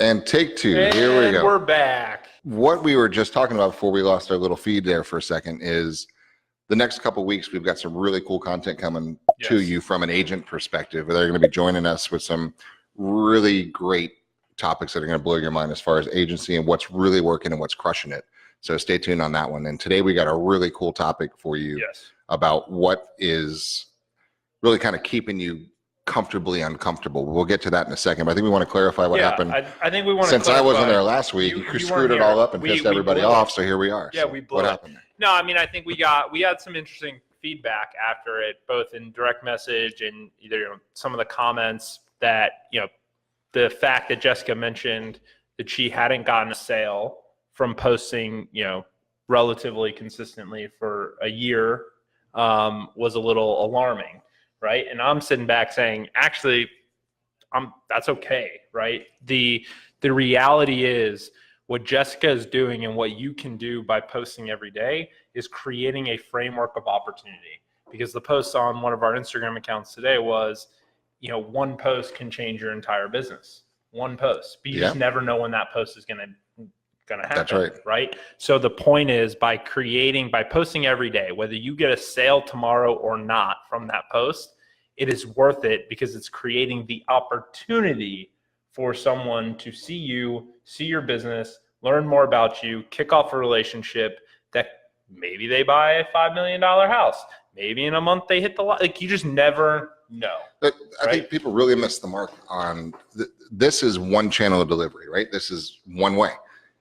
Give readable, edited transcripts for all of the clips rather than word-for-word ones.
And take two. Here we go. We're back. What we were just talking about before we lost our little feed there for a second is the next couple of weeks, we've got some really cool content coming to you from an agent perspective. They're going to be joining us with some really great topics that are going to blow your mind as far as agency and what's really working and what's crushing it. So stay tuned on that one. And today we got a really cool topic for you about what is really kind of keeping you comfortably uncomfortable. We'll get to that in a second, but I think we want to clarify what happened. I think we want to since I wasn't there last week, you screwed it all up and pissed everybody off. So here we are. Yeah, so we blew what it. happened? No, I mean, I think we had some interesting feedback after it, both in direct message and either some of the comments that the fact that Jessica mentioned that she hadn't gotten a sale from posting relatively consistently for a year was a little alarming. Right. And I'm sitting back saying, actually, that's okay. Right. The reality is what Jessica is doing and what you can do by posting every day is creating a framework of opportunity, because the post on one of our Instagram accounts today was, one post can change your entire business. One post, but you just never know when that post is going to happen. That's right. Right. So the point is by posting every day, whether you get a sale tomorrow or not from that post, it is worth it because it's creating the opportunity for someone to see you, see your business, learn more about you, kick off a relationship that maybe they buy a $5 million house. Maybe in a month they hit the lot. Like, you just never know. But I think people really miss the mark on this is one channel of delivery, right? This is one way.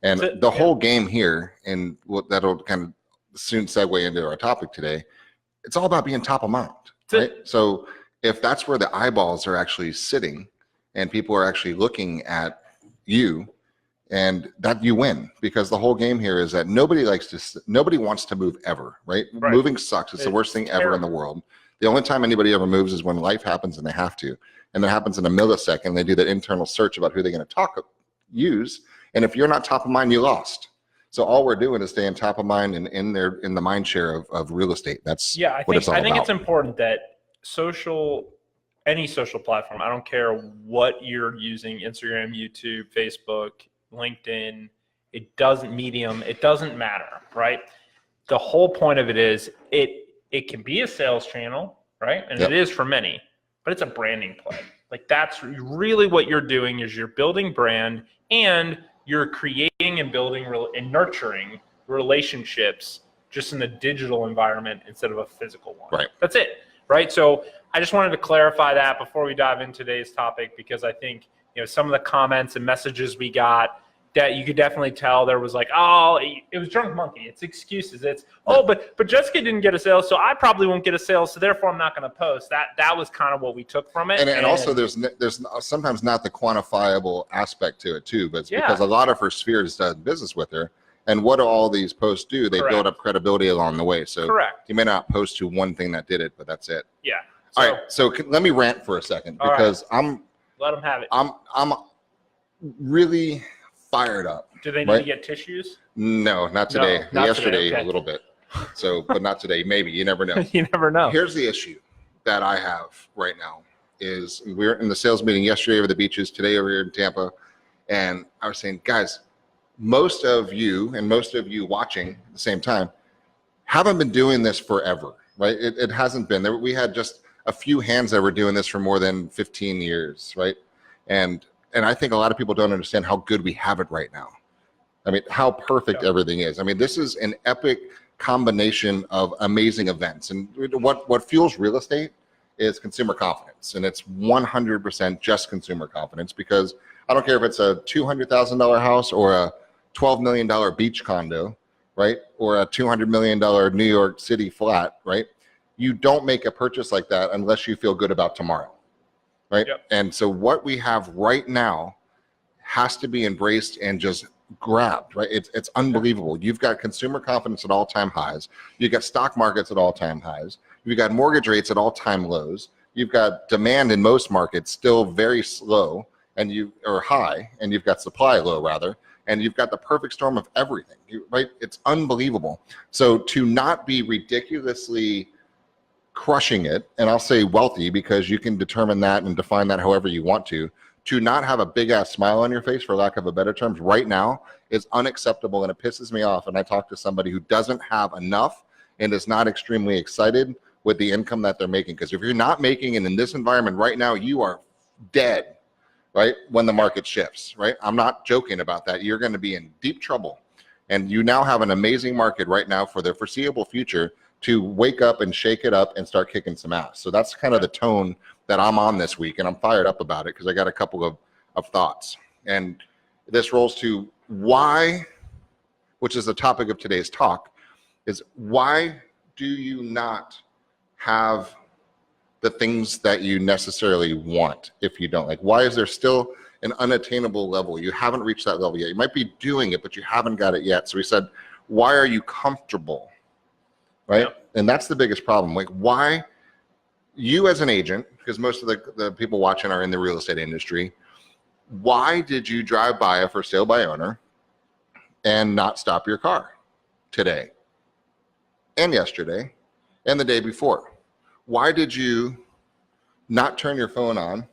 And the whole game here, and that'll kind of soon segue into our topic today, it's all about being top of mind, right? So if that's where the eyeballs are actually sitting and people are actually looking at you, and that you win, because the whole game here is that nobody wants to move ever, right? Moving sucks. It's the worst thing ever in the world. The only time anybody ever moves is when life happens and they have to. And that happens in a millisecond. They do that internal search about who they're going to use. And if you're not top of mind, you lost. So all we're doing is staying top of mind and in the mind share of real estate. That's what it's all about. I think it's important that any social platform, I don't care what you're using, Instagram, YouTube, Facebook, LinkedIn, it doesn't matter, right? The whole point of it is it can be a sales channel, right? And it is for many, but it's a branding play. Like, that's really what you're doing is you're building brand and you're creating and building and nurturing relationships just in a digital environment instead of a physical one. Right. That's it. Right. So I just wanted to clarify that before we dive into today's topic, because I think, some of the comments and messages we got that you could definitely tell there was like, oh, it was drunk monkey. It's excuses. It's, but Jessica didn't get a sale, so I probably won't get a sale, so therefore I'm not going to post. That was kind of what we took from it. And also there's sometimes not the quantifiable aspect to it too, but it's because a lot of her spheres does business with her. And what do all these posts do? They build up credibility along the way. So you may not post to one thing that did it, but that's it. Yeah. All right. So let me rant for a second, because let them have it. I'm really fired up. Do they need to get tissues? No, not today. No, not yesterday today. Okay. A little bit. So, but not today. Maybe, you never know. You never know. Here's the issue that I have right now is we were in the sales meeting yesterday over the beaches, today over here in Tampa, and I was saying, guys, most of you watching at the same time haven't been doing this forever, right? It hasn't been there. We had just a few hands that were doing this for more than 15 years, right? And I think a lot of people don't understand how good we have it right now. I mean, how perfect everything is. I mean, this is an epic combination of amazing events. And what fuels real estate is consumer confidence. And it's 100% just consumer confidence, because I don't care if it's a $200,000 house or a $12 million beach condo, right? Or a $200 million New York City flat, right? You don't make a purchase like that unless you feel good about tomorrow, right? And so what we have right now has to be embraced and just grabbed, right? It's unbelievable. You've got consumer confidence at all-time highs. You've got stock markets at all-time highs. You've got mortgage rates at all-time lows. You've got demand in most markets still very slow or high, and you've got supply low rather, and you've got the perfect storm of everything, right? It's unbelievable. So to not be ridiculously crushing it, and I'll say wealthy because you can determine that and define that however you want to, to not have a big ass smile on your face, for lack of a better term, right now is unacceptable, and it pisses me off. And I talk to somebody who doesn't have enough and is not extremely excited with the income that they're making. Because if you're not making it in this environment right now, you are dead, right? When the market shifts, right? I'm not joking about that. You're going to be in deep trouble. And you now have an amazing market right now for the foreseeable future to wake up and shake it up and start kicking some ass. So that's kind of the tone that I'm on this week, and I'm fired up about it because I got a couple of thoughts. And this rolls to why, which is the topic of today's talk, is why do you not have the things that you necessarily want if you don't? Like, why is there still an unattainable level? You haven't reached that level yet. You might be doing it, but you haven't got it yet. So we said, why are you comfortable? Right? Yep. And that's the biggest problem. Like, why you as an agent, because most of the people watching are in the real estate industry, why did you drive by a for sale by owner and not stop your car today and yesterday and the day before? Why did you not turn your phone on,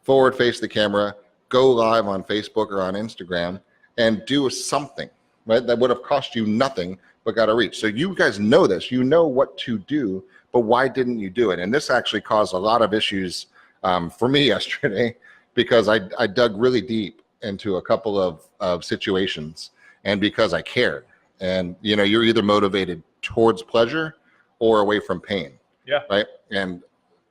forward face the camera, go live on Facebook or on Instagram and do something, right? That would have cost you nothing but got a reach. So you guys know this, you know what to do, but why didn't you do it? And this actually caused a lot of issues for me yesterday, because I dug really deep into a couple of situations, and because I cared. And you know, you're either motivated towards pleasure or away from pain. Yeah. Right. And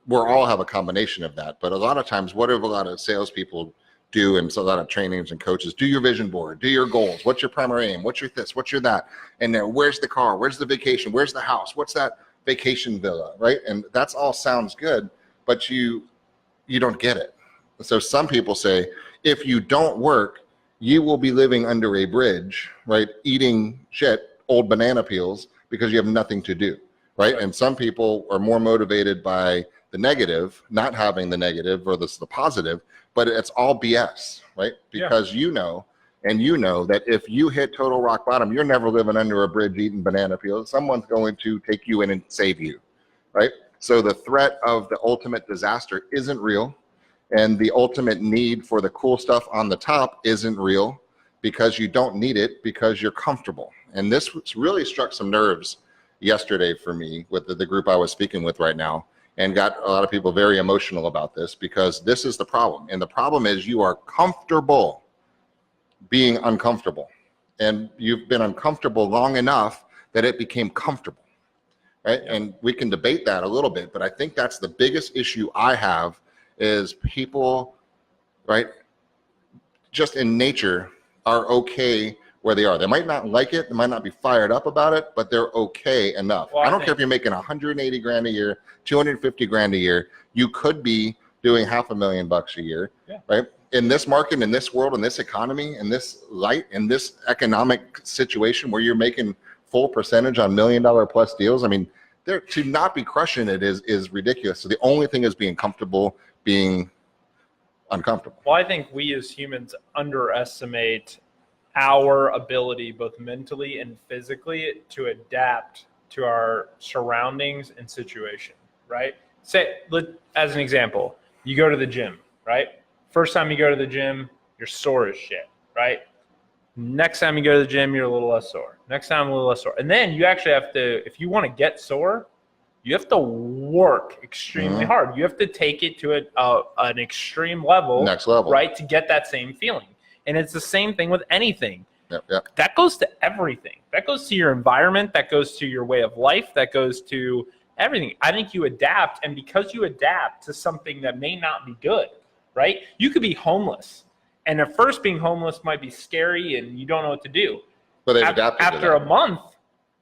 we're all have a combination of that. But a lot of times, what do a lot of salespeople do, and so a lot of trainings and coaches, do your vision board, do your goals. What's your primary aim? What's your this? What's your that? And then where's the car? Where's the vacation? Where's the house? What's that vacation villa? Right. And that's all sounds good, but you don't get it. So some people say, if you don't work, you will be living under a bridge, right? Eating shit, old banana peels, because you have nothing to do. Right. And some people are more motivated by the negative, not having the negative or the positive, but it's all BS, right? Because you know that if you hit total rock bottom, you're never living under a bridge eating banana peels. Someone's going to take you in and save you, right? So the threat of the ultimate disaster isn't real, and the ultimate need for the cool stuff on the top isn't real, because you don't need it, because you're comfortable. And this really struck some nerves yesterday for me with the group I was speaking with right now, and got a lot of people very emotional about this, because this is the problem. And the problem is you are comfortable being uncomfortable, and you've been uncomfortable long enough that it became comfortable, right? Yeah. And we can debate that a little bit, but I think that's the biggest issue I have, is people, right, just in nature are okay where they are. They might not like it, they might not be fired up about it, but they're okay enough. Well, I don't care if you're making 180 grand a year, 250 grand a year. You could be doing $500,000 a year, right? In this market, in this world, in this economy, in this light, in this economic situation where you're making full percentage on $1 million plus deals, I mean, there, to not be crushing it is ridiculous. So the only thing is being comfortable, being uncomfortable. Well, I think we as humans underestimate our ability, both mentally and physically, to adapt to our surroundings and situation, right? Say, as an example, you go to the gym, right? First time you go to the gym, you're sore as shit, right? Next time you go to the gym, you're a little less sore. Next time, a little less sore. And then you actually have to, if you want to get sore, you have to work extremely hard. You have to take it to an extreme level, next level, right, to get that same feeling. And it's the same thing with anything. That goes to everything. That goes to your environment. That goes to your way of life. That goes to everything. I think you adapt, and because you adapt to something that may not be good, right? You could be homeless, and at first being homeless might be scary and you don't know what to do. But they've adapted after a month,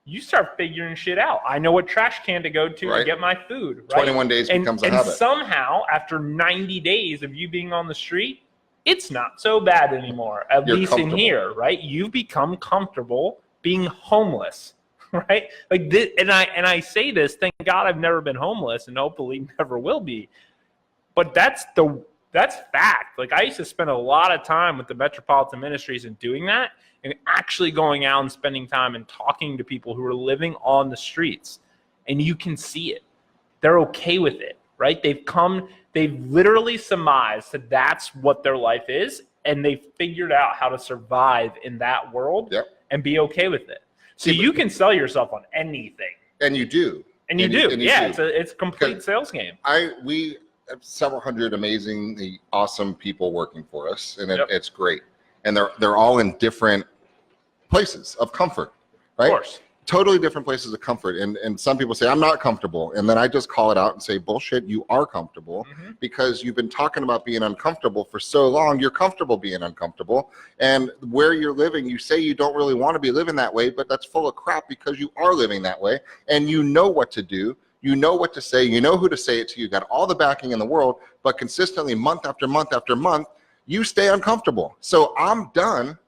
you start figuring shit out. I know what trash can to go to get my food. Right? 21 days becomes a habit. And somehow, after 90 days of you being on the street, it's not so bad anymore, at least in here, right? You've become comfortable being homeless, right? Like this, and I say this, thank God I've never been homeless, and hopefully never will be. But that's fact. Like, I used to spend a lot of time with the Metropolitan Ministries and doing that, and actually going out and spending time and talking to people who are living on the streets, and you can see it. They're okay with it, right? They've literally surmised that that's what their life is, and they've figured out how to survive in that world and be okay with it. So you can sell yourself on anything. And you do. And you do. It's a complete sales game. We have several hundred amazingly awesome people working for us, and it's great. And they're all in different places of comfort, right? Of course. Totally different places of comfort. And some people say, I'm not comfortable. And then I just call it out and say, bullshit, you are comfortable because you've been talking about being uncomfortable for so long. You're comfortable being uncomfortable. And where you're living, you say you don't really want to be living that way, but that's full of crap because you are living that way. And you know what to do. You know what to say. You know who to say it to. You got all the backing in the world, but consistently month after month after month, you stay uncomfortable. So I'm done,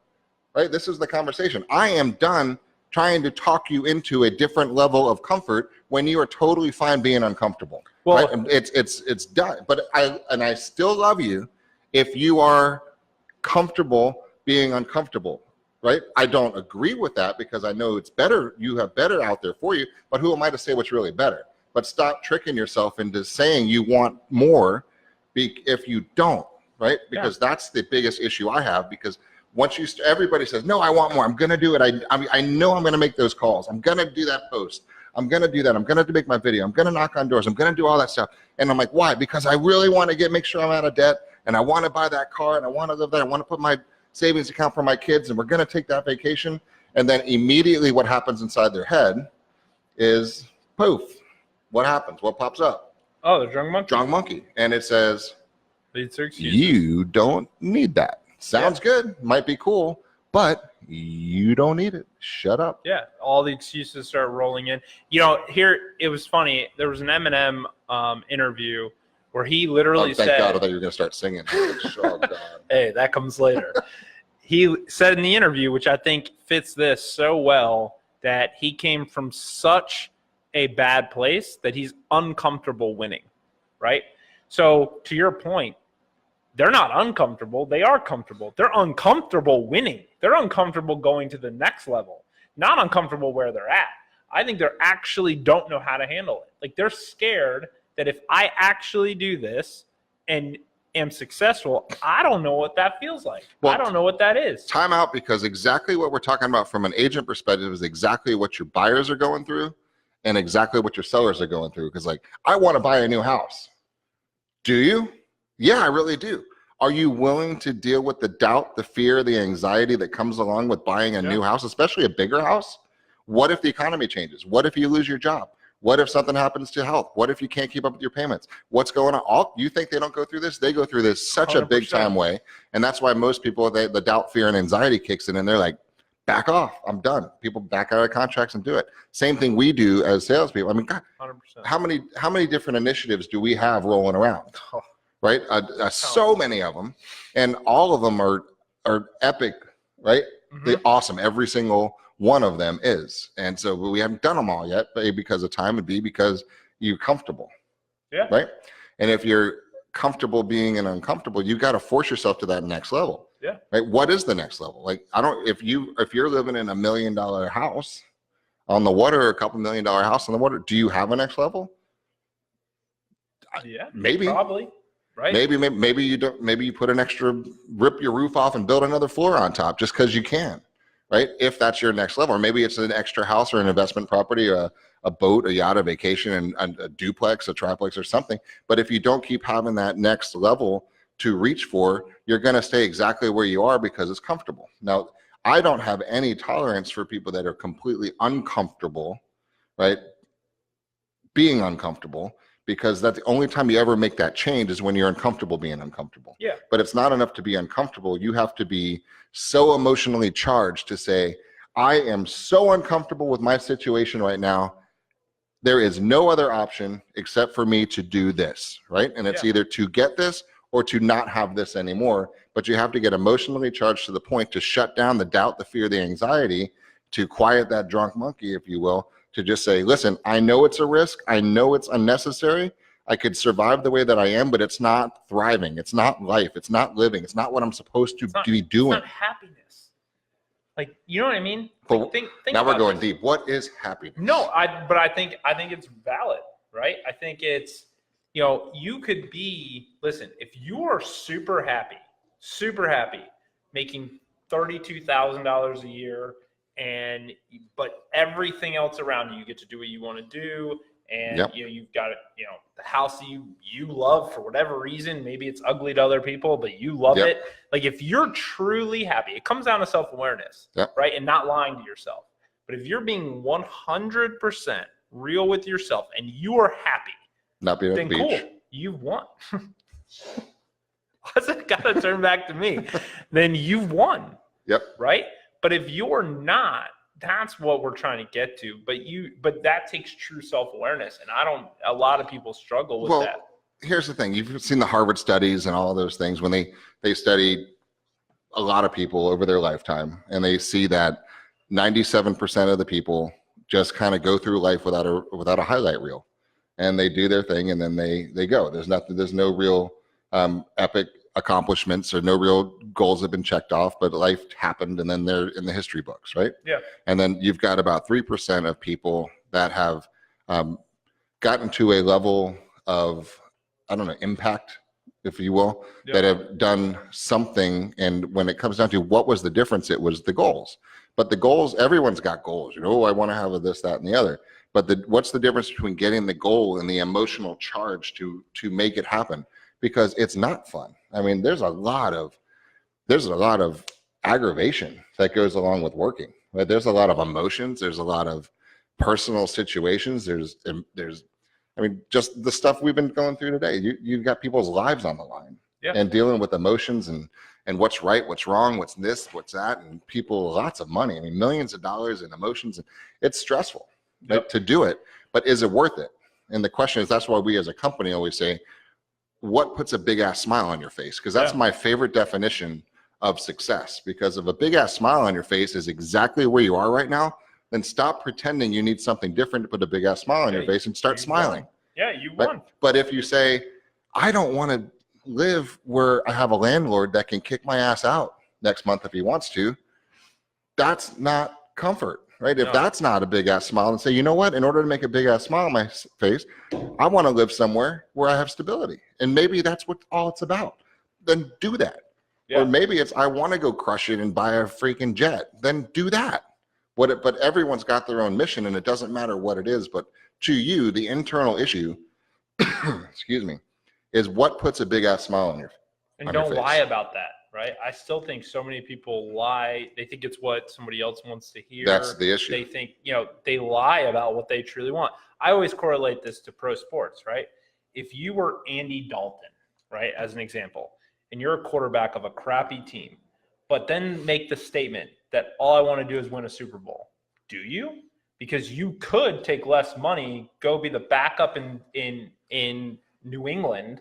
right? This is the conversation. I am done trying to talk you into a different level of comfort when you are totally fine being uncomfortable. Well, right? It's done. But I still love you if you are comfortable being uncomfortable, right? I don't agree with that because I know it's better. You have better out there for you, but who am I to say what's really better? But stop tricking yourself into saying you want more if you don't, right? Because that's the biggest issue I have, because once everybody says, no, I want more, I'm going to do it. I know I'm going to make those calls. I'm going to do that post. I'm going to do that. I'm going to make my video. I'm going to knock on doors. I'm going to do all that stuff. And I'm like, why? Because I really want to make sure I'm out of debt, and I want to buy that car, and I want to live there. I want to put my savings account for my kids, and we're going to take that vacation. And then immediately what happens inside their head is poof. What happens? What pops up? Oh, the drunk monkey. Drunk monkey. And it says, you don't need that. Sounds good, might be cool, but you don't need it. Shut up. Yeah, all the excuses start rolling in. You know, here it was funny. There was an Eminem interview where he literally said, thank God, I thought you were going to start singing. Oh, God. Hey, that comes later. He said in the interview, which I think fits this so well, that he came from such a bad place that he's uncomfortable winning, right? So to your point, they're not uncomfortable. They are comfortable. They're uncomfortable winning. They're uncomfortable going to the next level, not uncomfortable where they're at. I think they actually don't know how to handle it. Like, they're scared that if I actually do this and am successful, I don't know what that feels like. Well, I don't know what that is. Time out, because exactly what we're talking about from an agent perspective is exactly what your buyers are going through and exactly what your sellers are going through. Because, like, I want to buy a new house. Do you? Yeah, I really do. Are you willing to deal with the doubt, the fear, the anxiety that comes along with buying a new house, especially a bigger house? What if the economy changes? What if you lose your job? What if something happens to health? What if you can't keep up with your payments? What's going on? You think they don't go through this? They go through this such 100%. A big time way. And that's why most people, the doubt, fear, and anxiety kicks in, and they're like, back off. I'm done. People back out of contracts and do it. Same thing we do as salespeople. I mean, God, 100%. How many different initiatives do we have rolling around? Right? So many of them, and all of them are epic, right? They're awesome. Every single one of them is. And so we haven't done them all yet, A, because of time, and B, because you're comfortable. Yeah. Right? And if you're comfortable being an uncomfortable, you got to force yourself to that next level. Yeah. Right? What is the next level? Like, if you're living in $1 million house on the water, or a couple $1 million house on the water, do you have a next level? Yeah. Maybe. Probably. Right. Maybe you don't. Maybe you put an extra, rip your roof off and build another floor on top just because you can, right? If that's your next level, or maybe it's an extra house or an investment property, or a boat, a yacht, a vacation, and a duplex, a triplex, or something. But if you don't keep having that next level to reach for, you're going to stay exactly where you are because it's comfortable. Now, I don't have any tolerance for people that are completely uncomfortable, right? Being uncomfortable. Because that's the only time you ever make that change is when you're uncomfortable being uncomfortable. Yeah. But it's not enough to be uncomfortable. You have to be so emotionally charged to say, I am so uncomfortable with my situation right now. There is no other option except for me to do this, right? And it's either to get this or to not have this anymore. But you have to get emotionally charged to the point to shut down the doubt, the fear, the anxiety, to quiet that drunk monkey, if you will, to just say, listen, I know it's a risk. I know it's unnecessary. I could survive the way that I am, but it's not thriving. It's not life. It's not living. It's not what I'm supposed to be doing. It's not happiness. Like, you know what I mean? Well, like, think now we're going deep. What is happiness? No, but I think it's valid, right? I think it's, you know, you could be, listen, if you are super happy, making $32,000 a year, but everything else around you get to do what you want to do, and Yep. you know, you've got the house that you love for whatever reason. Maybe it's ugly to other people, but you love Yep. it. Like, if you're truly happy, it comes down to self-awareness, Yep. right? And not lying to yourself. But if you're being 100% real with yourself and you are happy, Not being at then the beach. cool, you've won. What's it got to turn back to me? Then you've won. Yep. Right? But if you're not, that's what we're trying to get to. But that takes true self-awareness. And a lot of people struggle with that. Here's the thing. You've seen the Harvard studies and all of those things when they studied a lot of people over their lifetime, and they see that 97% of the people just kind of go through life without a highlight reel, and they do their thing and then they go. There's no real epic accomplishments, or no real goals have been checked off, but life happened and then they're in the history books, right? Yeah. And then you've got about 3% of people that have gotten to a level of, I don't know, impact, if you will, Yeah. that have done something. And when it comes down to what was the difference, it was the goals. But the goals, everyone's got goals. I want to have this, that, and the other. But what's the difference between getting the goal and the emotional charge to make it happen? Because it's not fun. I mean, there's a lot of aggravation that goes along with working. Right? There's a lot of emotions. There's a lot of personal situations. There's I mean, just the stuff we've been going through today. You've got people's lives on the line, Yeah. and dealing with emotions and what's right, what's wrong, what's this, what's that, and people, lots of money. I mean, millions of dollars in emotions. It's stressful, right, Yep. to do it, but is it worth it? And the question is, that's why we as a company always say, what puts a big ass smile on your face? Because that's my favorite definition of success. Because if a big ass smile on your face is exactly where you are right now, then stop pretending you need something different to put a big ass smile on your face and start smiling. Won. Yeah, you won. But if you say, I don't want to live where I have a landlord that can kick my ass out next month if he wants to, that's not comfort, right? If that's not a big ass smile, and say, you know what, in order to make a big ass smile on my face, I want to live somewhere where I have stability. And maybe that's what all it's about. Then do that. Yeah. Or maybe it's, I want to go crush it and buy a freaking jet. Then do that. But everyone's got their own mission, and it doesn't matter what it is. But to you, the internal issue, excuse me, is what puts a big ass smile on your face. And don't lie about that, right? I still think so many people lie. They think it's what somebody else wants to hear. That's the issue. They think, they lie about what they truly want. I always correlate this to pro sports, right? If you were Andy Dalton, right, as an example, and you're a quarterback of a crappy team, but then make the statement that all I want to do is win a Super Bowl. Do you? Because you could take less money, go be the backup in New England,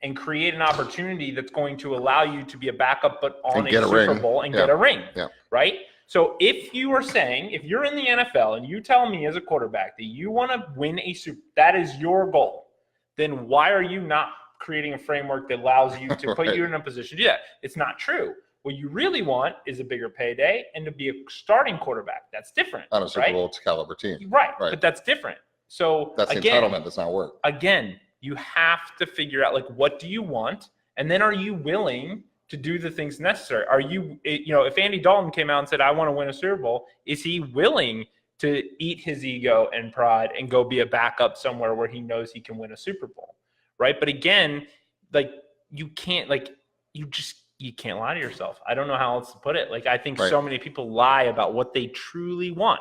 and create an opportunity that's going to allow you to be a backup, but on a Super Bowl and get a ring, right? So if you are saying, if you're in the NFL and you tell me as a quarterback that you want to win a Super, that is your goal, then why are you not creating a framework that allows you to put you in a position to do that? It's not true. What you really want is a bigger payday and to be a starting quarterback. That's different. On a Super Bowl caliber team. Right. But that's different. So that's the entitlement. That's not work. Again, you have to figure out, like, what do you want? And then are you willing to do the things necessary? Are you, if Andy Dalton came out and said, I want to win a Super Bowl, is he willing to eat his ego and pride and go be a backup somewhere where he knows he can win a Super Bowl? Right. But again, like, you can't, like, you can't lie to yourself. I don't know how else to put it. Like, I think so many people lie about what they truly want.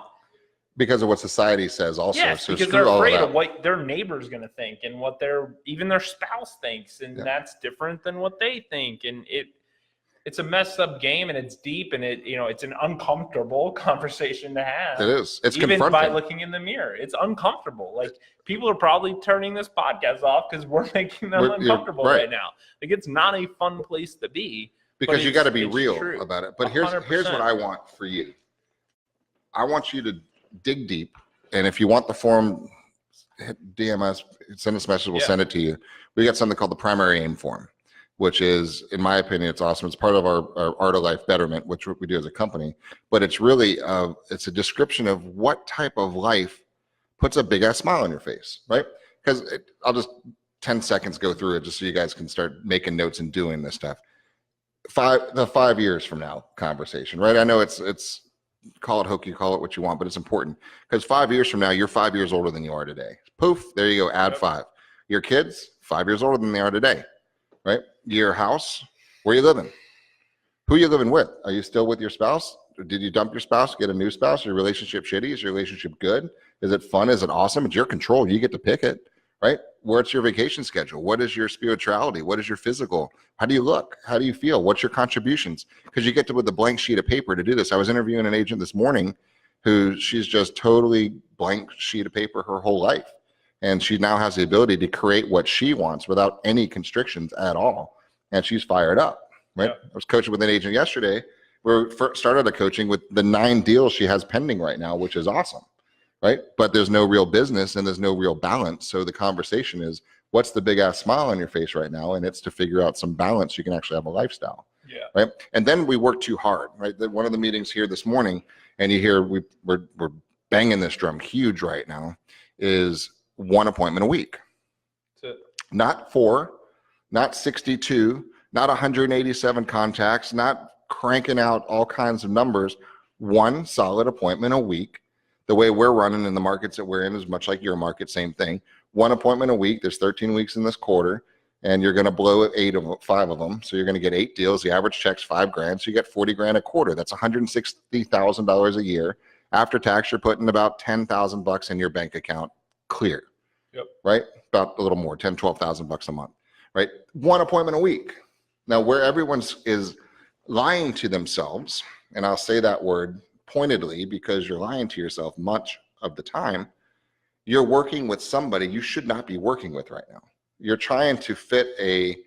Because of what society says also. Yes, so because they're afraid of what their neighbor's going to think and what even their spouse thinks. And that's different than what they think. And it's a messed up game, and it's deep, and it's an uncomfortable conversation to have. It is. It's even confronting. By looking in the mirror. It's uncomfortable. Like, people are probably turning this podcast off because we're making them uncomfortable right now. Like, it's not a fun place to be. Because you got to be real about it. But here's 100%. what I want for you. I want you to dig deep, and if you want the form, DM us, send us a message, we'll send it to you. We got something called the primary aim form, which is, in my opinion, it's awesome. It's part of our Art of Life Betterment, which we do as a company, but it's really it's a description of what type of life puts a big ass smile on your face, right? Because I'll just 10 seconds go through it just so you guys can start making notes and doing this stuff. 5 years from now conversation, right? I know it's call it hokey, call it what you want, but it's important because 5 years from now, you're 5 years older than you are today. Poof, there you go, add 5. Your kids, 5 years older than they are today, right? Your house, where you living? Who you living with? Are you still with your spouse? Did you dump your spouse, get a new spouse? Is your relationship shitty? Is your relationship good? Is it fun? Is it awesome? It's your control. You get to pick it, right? What's your vacation schedule? What is your spirituality? What is your physical? How do you look? How do you feel? What's your contributions? Because you get to with a blank sheet of paper to do this. I was interviewing an agent this morning who she's just totally blank sheet of paper her whole life. And she now has the ability to create what she wants without any constrictions at all. And she's fired up, right? Yeah. I was coaching with an agent yesterday. We started a coaching with the 9 deals she has pending right now, which is awesome. Right? But there's no real business and there's no real balance. So the conversation is, what's the big ass smile on your face right now? And it's to figure out some balance. You can actually have a lifestyle. Yeah. Right. And then we work too hard, right? One of the meetings here this morning, and you hear we're banging this drum huge right now, is 1 appointment a week. That's it. Not 4, not 62, not 187 contacts, not cranking out all kinds of numbers. 1 solid appointment a week. The way we're running in the markets that we're in is much like your market, same thing. 1 appointment a week. There's 13 weeks in this quarter, and you're going to blow 5 of them. So you're going to get 8 deals. The average check's $5,000. So you get 40 grand a quarter. That's $160,000 a year. After tax, you're putting about $10,000 in your bank account clear. Yep. Right? About a little more, 10, 12,000 bucks a month. Right? 1 appointment a week. Now, where everyone is lying to themselves, and I'll say that word pointedly because you're lying to yourself much of the time, you're working with somebody you should not be working with right now. You're trying to fit a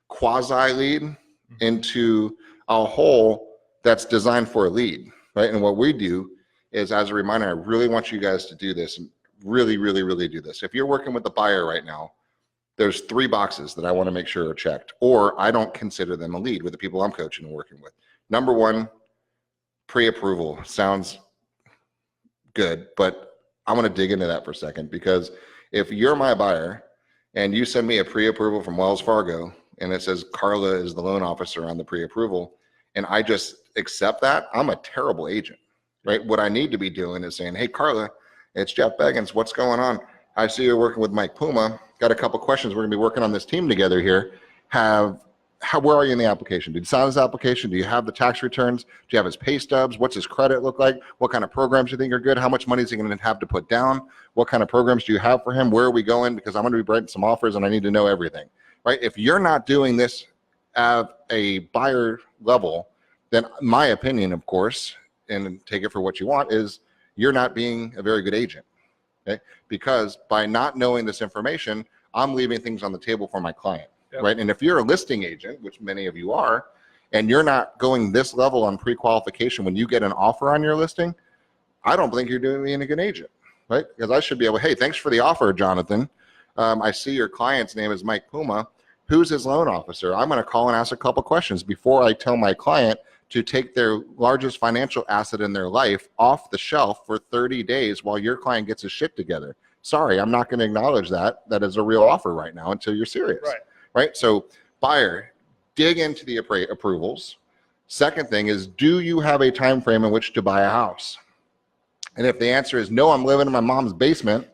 quasi lead into a hole that's designed for a lead, right? And what we do is, as a reminder, I really want you guys to do this and really, really, really do this. If you're working with a buyer right now, there's 3 boxes that I want to make sure are checked, or I don't consider them a lead with the people I'm coaching and working with. Number 1, pre-approval. Sounds good, but I want to dig into that for a second, because if you're my buyer and you send me a pre-approval from Wells Fargo and it says Carla is the loan officer on the pre-approval, and I just accept that, I'm a terrible agent, right? What I need to be doing is saying, hey, Carla, it's Jeff Beggins. What's going on? I see you're working with Mike Puma. Got a couple questions. We're going to be working on this team together here. Where are you in the application? Did you sign this application? Do you have the tax returns? Do you have his pay stubs? What's his credit look like? What kind of programs do you think are good? How much money is he going to have to put down? What kind of programs do you have for him? Where are we going? Because I'm going to be writing some offers and I need to know everything, right? If you're not doing this at a buyer level, then my opinion, of course, and take it for what you want, is you're not being a very good agent, okay? Because by not knowing this information, I'm leaving things on the table for my client. Yep. Right. And if you're a listing agent, which many of you are, and you're not going this level on pre-qualification when you get an offer on your listing, I don't think you're being a good agent, right? Because I should be able, hey, thanks for the offer, Jonathan. I see your client's name is Mike Puma. Who's his loan officer? I'm going to call and ask a couple questions before I tell my client to take their largest financial asset in their life off the shelf for 30 days while your client gets his shit together. Sorry, I'm not going to acknowledge that is a real offer right now until you're serious. Right. Right? So buyer, dig into the approvals. Second thing is, do you have a time frame in which to buy a house? And if the answer is no, I'm living in my mom's basement,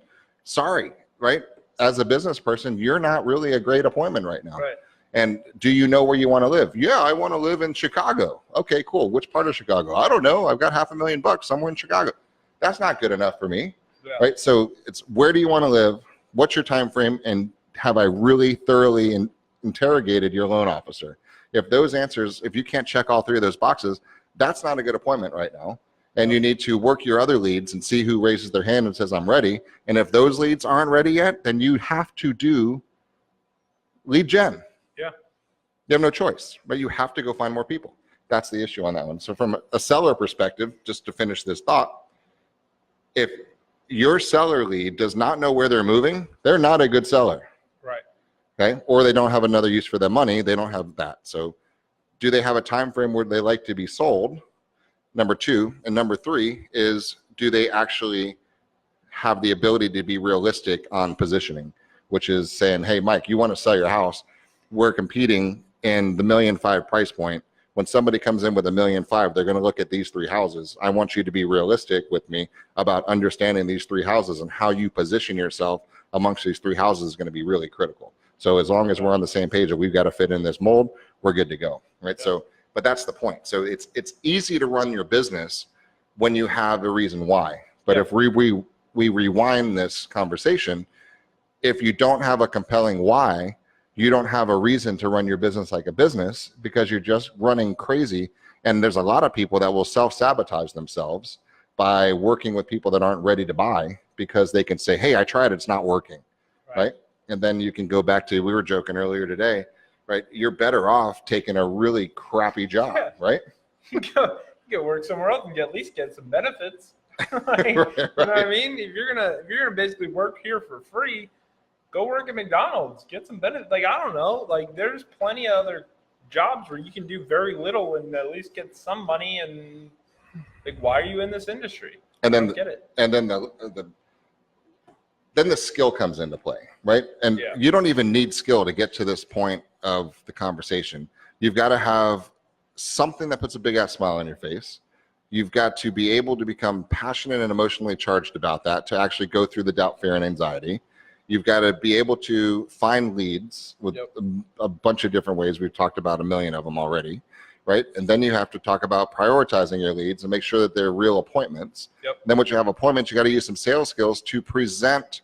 sorry, right? As a business person, you're not really a great appointment right now. Right. And do you know where you want to live? Yeah, I want to live in Chicago. Okay, cool. Which part of Chicago? I don't know. I've got $500,000 somewhere in Chicago. That's not good enough for me. Yeah. Right? So it's, where do you want to live? What's your time frame? And have I really thoroughly interrogated your loan officer? If those answers, if you can't check all 3 of those boxes, that's not a good appointment right now. And you need to work your other leads and see who raises their hand and says, I'm ready. And if those leads aren't ready yet, then you have to do lead gen. Yeah. You have no choice, but you have to go find more people. That's the issue on that one. So from a seller perspective, just to finish this thought, if your seller lead does not know where they're moving, they're not a good seller. Okay, or they don't have another use for their money. They don't have that. So do they have a time frame where they like to be sold? Number 2. And number 3 is, do they actually have the ability to be realistic on positioning? which is saying, hey, Mike, you want to sell your house. We're competing in the $1.5 million price point. When somebody comes in with $1.5 million, they're going to look at these 3 houses. I want you to be realistic with me about understanding these 3 houses, and how you position yourself amongst these 3 houses is going to be really critical. So as long as we're on the same page that we've got to fit in this mold, we're good to go, right? Yeah. So, but that's the point. So it's easy to run your business when you have a reason why. But if we rewind this conversation, if you don't have a compelling why, you don't have a reason to run your business like a business, because you're just running crazy. And there's a lot of people that will self-sabotage themselves by working with people that aren't ready to buy, because they can say, hey, I tried, it's not working, right? And then you can go back to, we were joking earlier today, right? You're better off taking a really crappy job, right? You go work somewhere else and at least get some benefits. Like, you know what I mean? If you're gonna basically work here for free, go work at McDonald's, get some benefits. Like, I don't know, like there's plenty of other jobs where you can do very little and at least get some money. And like, why are you in this industry? And then get it. And then the skill comes into play, right? And you don't even need skill to get to this point of the conversation. You've got to have something that puts a big ass smile on your face. You've got to be able to become passionate and emotionally charged about that, to actually go through the doubt, fear, and anxiety. You've got to be able to find leads with a bunch of different ways. We've talked about 1 million of them already, right? And then you have to talk about prioritizing your leads and make sure that they're real appointments. Then once you have appointments, you got to use some sales skills to present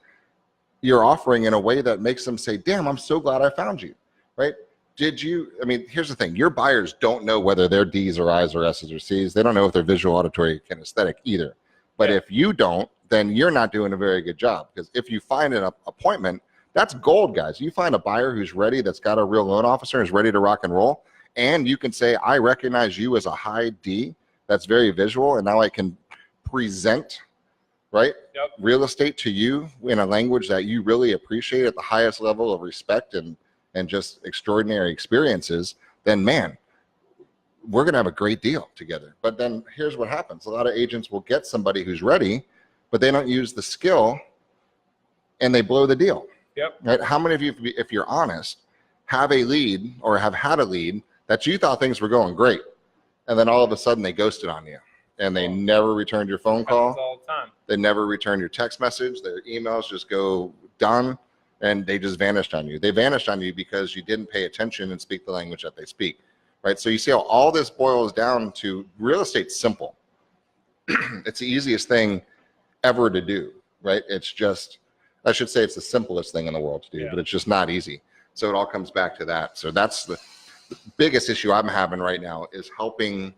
your offering in a way that makes them say, damn, I'm so glad I found you, right? I mean, here's the thing. Your buyers don't know whether they're D's or I's or S's or C's. They don't know if they're visual, auditory, kinesthetic either. But if you don't, then you're not doing a very good job. Because if you find an appointment, that's gold, guys. You find a buyer who's ready, that's got a real loan officer, who's ready to rock and roll, and you can say, I recognize you as a high D that's very visual, and now I can present, right, real estate to you in a language that you really appreciate at the highest level of respect and just extraordinary experiences, then man, we're going to have a great deal together. But then here's what happens. A lot of agents will get somebody who's ready, but they don't use the skill and they blow the deal. Right? How many of you, if you're honest, have a lead or have had a lead that you thought things were going great, and then all of a sudden they ghosted on you and they never returned your phone call? All the time. They never returned your text message. Their emails just go done. And they just vanished on you. They vanished on you because you didn't pay attention and speak the language that they speak, right? So you see how all this boils down to real estate's simple. It's the easiest thing ever to do, right? It's just, I should say it's the simplest thing in the world to do, but it's just not easy. So it all comes back to that. So that's the biggest issue I'm having right now, is helping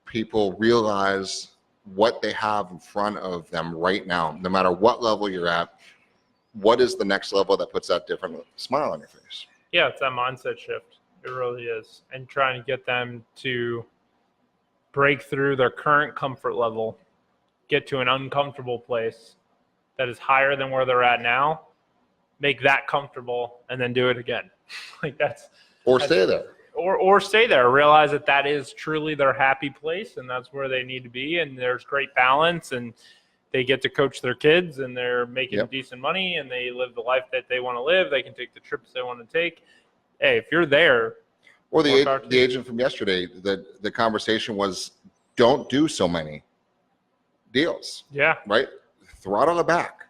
people realize what they have in front of them right now, no matter what level you're at. What is the next level that puts that different smile on your face? Yeah, it's that mindset shift. It really is. And trying to get them to break through their current comfort level, get to an uncomfortable place that is higher than where they're at now, make that comfortable, and then do it again. Like stay there. Or stay there. Realize that is truly their happy place, and that's where they need to be, and there's great balance, and they get to coach their kids, and they're making decent money, and they live the life that they want to live. They can take the trips they want to take. Hey, if you're there. Or the agent from yesterday, the conversation was, don't do so many deals. Right? Throttle it back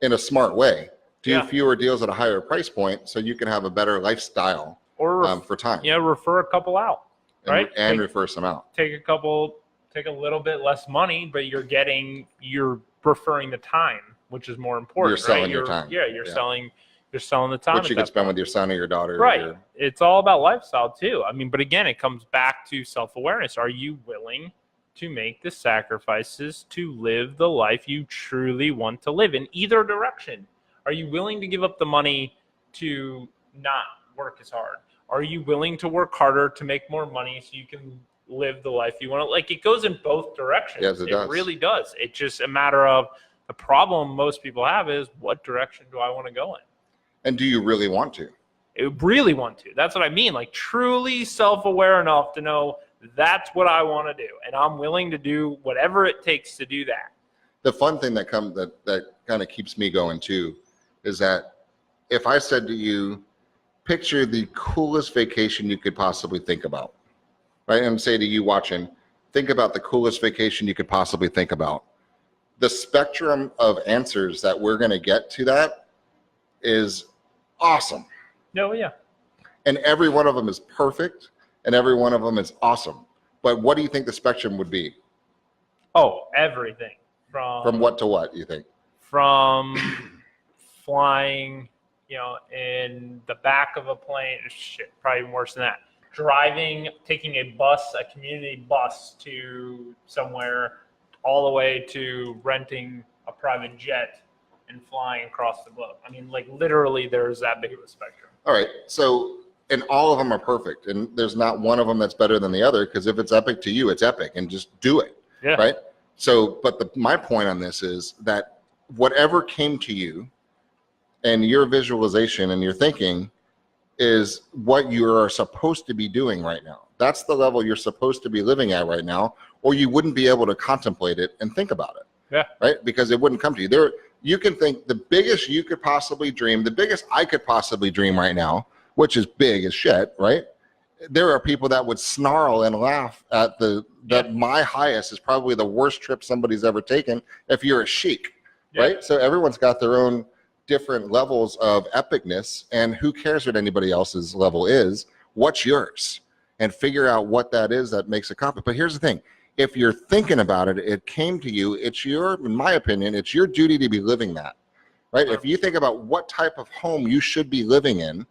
in a smart way. Do fewer deals at a higher price point so you can have a better lifestyle for time. Refer a couple out, right? And refer some out. Take a little bit less money, but you're preferring the time, which is more important. You're selling your time. You're selling the time. Which you can spend with your son or your daughter. Right. It's all about lifestyle too. I mean, but again, it comes back to self-awareness. Are you willing to make the sacrifices to live the life you truly want to live in either direction? Are you willing to give up the money to not work as hard? Are you willing to work harder to make more money so you can live the life you want to? Like, it goes in both directions. Yes, it does. Really does. It's just a matter of, the problem most people have is, what direction do I want to go in? And do you really want to? Really want to. That's what I mean. Like, truly self-aware enough to know that's what I want to do, and I'm willing to do whatever it takes to do that. The fun thing that kind of keeps me going too is that if I said to you, picture the coolest vacation you could possibly think about, right? And say to you watching, think about the coolest vacation you could possibly think about. The spectrum of answers that we're going to get to that is awesome. No, yeah. And every one of them is perfect, and every one of them is awesome. But what do you think the spectrum would be? Oh, everything. From what to what, you think? From flying, in the back of a plane, shit, probably even worse than that. Driving, taking a bus, a community bus to somewhere, all the way to renting a private jet and flying across the globe. I mean, like literally there's that big of a spectrum. All right. So, and all of them are perfect. And there's not one of them that's better than the other, because if it's epic to you, it's epic, and just do it. Yeah. Right. So, but my point on this is that whatever came to you and your visualization and your thinking is what you are supposed to be doing right now. That's the level you're supposed to be living at right now, or you wouldn't be able to contemplate it and think about it. Yeah. Right? Because it wouldn't come to you. You can think the biggest you could possibly dream, the biggest I could possibly dream right now, which is big as shit, right? There are people that would snarl and laugh at that my highest is probably the worst trip somebody's ever taken if you're a sheik, right? So everyone's got their own different levels of epicness, and who cares what anybody else's level is? What's yours? And figure out what that is that makes it competent. But here's the thing. If you're thinking about it, it came to you, in my opinion, it's your duty to be living that, right? If you think about what type of home you should be living in,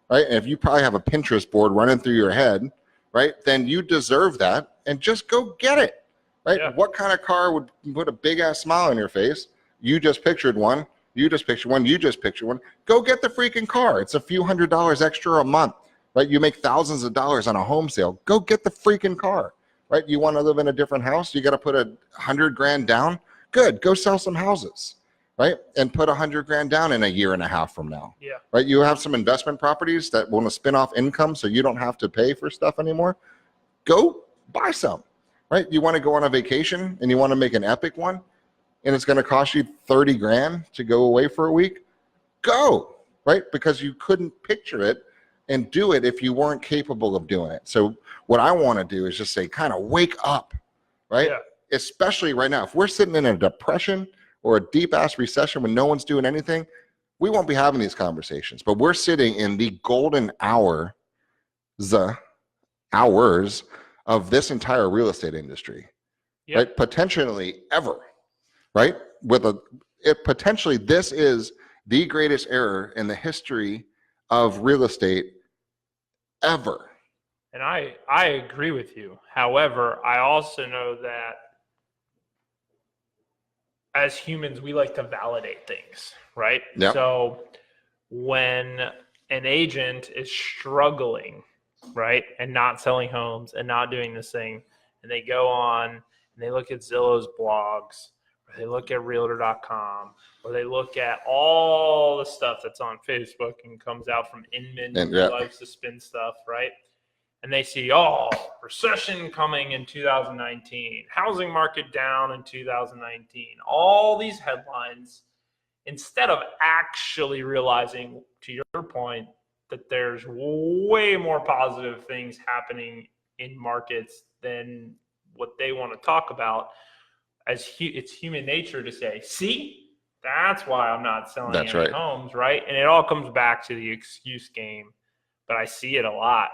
right? And if you probably have a Pinterest board running through your head, right? Then you deserve that, and just go get it, right? Yeah. What kind of car would put a big ass smile on your face? You just pictured one. You just pictured one. You just pictured one. Go get the freaking car. It's a few $100s extra a month, right? You make thousands of dollars on a home sale. Go get the freaking car, right? You want to live in a different house? You got to put $100,000 down. Good. Go sell some houses, right? And put $100,000 down in a year and a half from now. Yeah. Right. You have some investment properties that want to spin off income, so you don't have to pay for stuff anymore. Go buy some, right? You want to go on a vacation and you want to make an epic one, and it's going to cost you $30,000 to go away for a week. Go, right? Because you couldn't picture it and do it if you weren't capable of doing it. So what I want to do is just say, kind of wake up, right? Yeah. Especially right now, if we're sitting in a depression or a deep ass recession when no one's doing anything, we won't be having these conversations. But we're sitting in the golden hours of this entire real estate industry, right? Potentially ever, right? Potentially this is the greatest era in the history of real estate ever. And I agree with you. However, I also know that as humans, we like to validate things, right? Yep. So when an agent is struggling, right, and not selling homes and not doing this thing, and they go on and they look at Zillow's blogs, or they look at Realtor.com, or they look at all the stuff that's on Facebook and comes out from Inman, who loves to spin stuff, right? And they see, recession coming in 2019, housing market down in 2019, all these headlines, instead of actually realizing, to your point, that there's way more positive things happening in markets than what they want to talk about. It's human nature to say, see, that's why I'm not selling any homes, right? And it all comes back to the excuse game. But I see it a lot.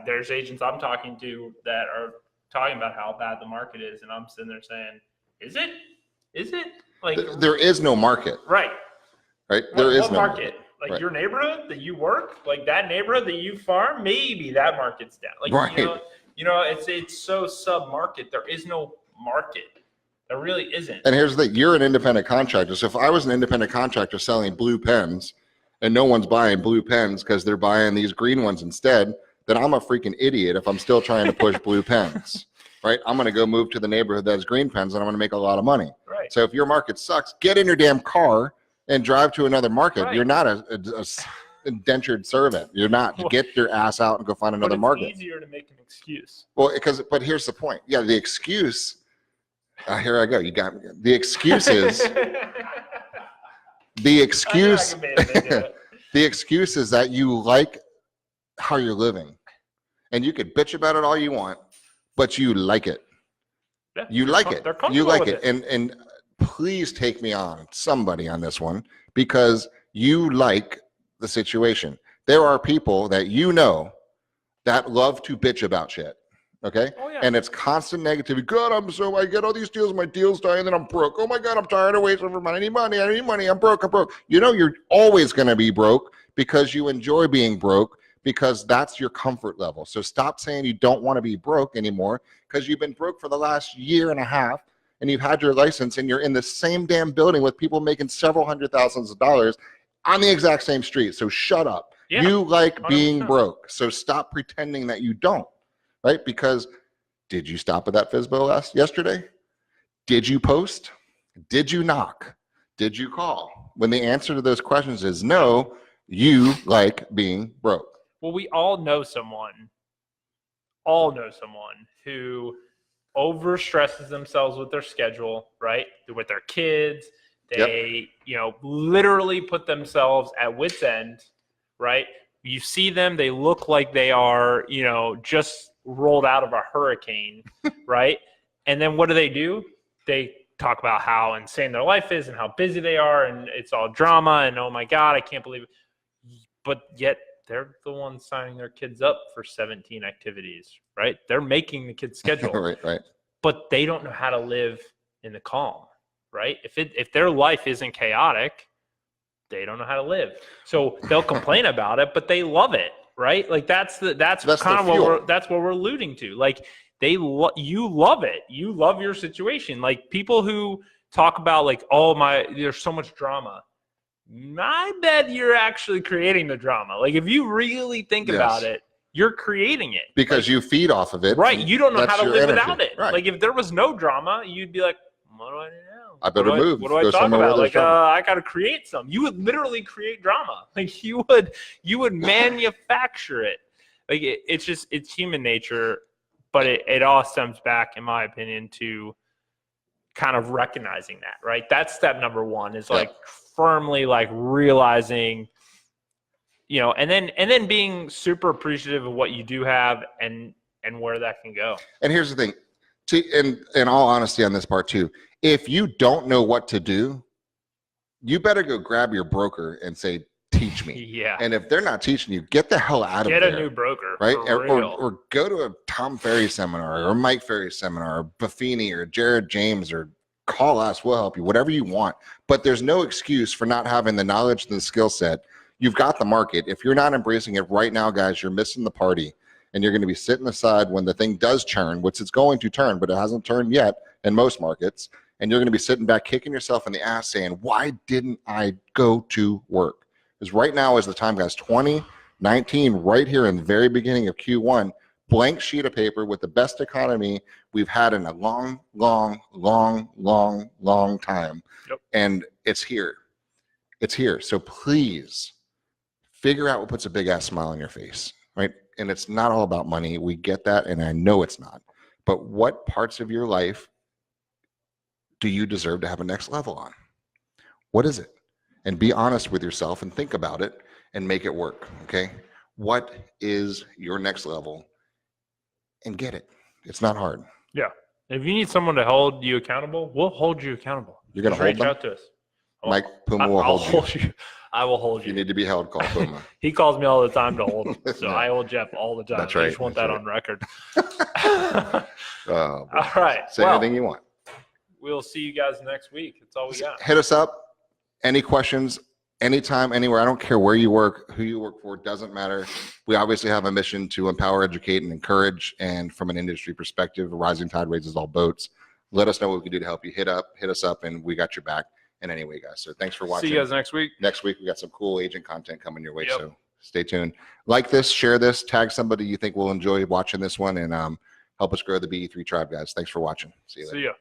There's agents I'm talking to that are talking about how bad the market is, and I'm sitting there saying, "Is it? Is it?" Like there is no market, right? There is no market. Like your neighborhood that you work, like that neighborhood that you farm, maybe that market's down. Like it's so sub-market. There is no market. There really isn't. And here's the thing: you're an independent contractor. So if I was an independent contractor selling blue pens, and no one's buying blue pens because they're buying these green ones instead, then I'm a freaking idiot if I'm still trying to push blue pens, right? I'm going to go move to the neighborhood that has green pens, and I'm going to make a lot of money. Right. So if your market sucks, get in your damn car and drive to another market. Right. You're not a indentured servant. You're not. Get your ass out and go find another market. It's easier to make an excuse. Well, but here's the point. Yeah, the excuse. Here I go. You got me. The excuse is. The excuse, The excuse is that you like how you're living, and you could bitch about it all you want, but you like it. Yeah, You like it. They're comfortable You like with it. And please take me on, somebody on this one, because you like the situation. There are people that you know that love to bitch about shit. Okay. Oh, yeah. And it's constant negativity. God, I get all these deals, my deals die, and then I'm broke. Oh my God, I'm tired of waiting for money. I need money. I need money. I'm broke. You know, you're always going to be broke because you enjoy being broke, because that's your comfort level. So stop saying you don't want to be broke anymore, because you've been broke for the last year and a half, and you've had your license, and you're in the same damn building with people making several $100,000s on the exact same street. So shut up. Yeah, you like 100%. being broke. So stop pretending that you don't, right? Because did you stop at that FSBO yesterday? Did you post? Did you knock? Did you call? When the answer to those questions is no, you like being broke. Well, we all know someone who overstresses themselves with their schedule, right? With their kids. They, literally put themselves at wit's end, right? You see them, they look like they are, just rolled out of a hurricane, right? And then what do? They talk about how insane their life is and how busy they are, and it's all drama, and oh my God, I can't believe it. But yet they're the ones signing their kids up for 17 activities, right? They're making the kids' schedule. right. But they don't know how to live in the calm, right? If their life isn't chaotic, they don't know how to live. So they'll complain about it, but they love it, right? Like that's kind of what we're alluding to. Like you love it. You love your situation. Like people who talk about like, there's so much drama. I bet you're actually creating the drama. Like if you really think about it, you're creating it. Because you feed off of it. Right. You don't know how to live without it. Right. Like if there was no drama, you'd be like, what do I do now? I better move. What do I talk about? Like I got to create some. You would literally create drama. Like you would manufacture it. Like it's human nature, but it all stems back, in my opinion, to kind of recognizing that, right? That's step number one is like firmly like realizing, and then being super appreciative of what you do have and where that can go. And here's the thing, in all honesty on this part too, if you don't know what to do, you better go grab your broker and say, teach me. Yeah. And if they're not teaching you, get the hell out of there. Get a new broker. Right? Or go to a Tom Ferry seminar or a Mike Ferry seminar or Buffini or Jared James, or call us. We'll help you, whatever you want. But there's no excuse for not having the knowledge and the skill set. You've got the market. If you're not embracing it right now, guys, you're missing the party. And you're going to be sitting aside when the thing does turn, which it's going to turn, but it hasn't turned yet in most markets. And you're going to be sitting back kicking yourself in the ass saying, why didn't I go to work? Because right now is the time, guys. 2019, right here in the very beginning of Q1, blank sheet of paper with the best economy we've had in a long, long, long, long, long time. Yep. And it's here. It's here. So please figure out what puts a big ass smile on your face, right? And it's not all about money. We get that, and I know it's not. But what parts of your life do you deserve to have a next level on? What is it? And be honest with yourself and think about it and make it work, okay? What is your next level? And get it. It's not hard. Yeah. If you need someone to hold you accountable, we'll hold you accountable. You're going to hold them? Reach out to us. Mike Puma will hold you. I will hold you. You need to be held, call Puma. He calls me all the time to hold him. So I hold Jeff all the time. That's right. I just want that on record. All right. Say anything you want. We'll see you guys next week. That's all we got. Hit us up. Any questions, anytime, anywhere. I don't care where you work, who you work for, doesn't matter. We obviously have a mission to empower, educate, and encourage. And from an industry perspective, a rising tide raises all boats. Let us know what we can do to help you. Hit us up, and we got your back in any way, guys. So thanks for watching. See you guys next week. Next week, we got some cool agent content coming your way. Yep. So stay tuned. Like this, share this, tag somebody you think will enjoy watching this one, and help us grow the BE3 tribe, guys. Thanks for watching. See you later. See ya.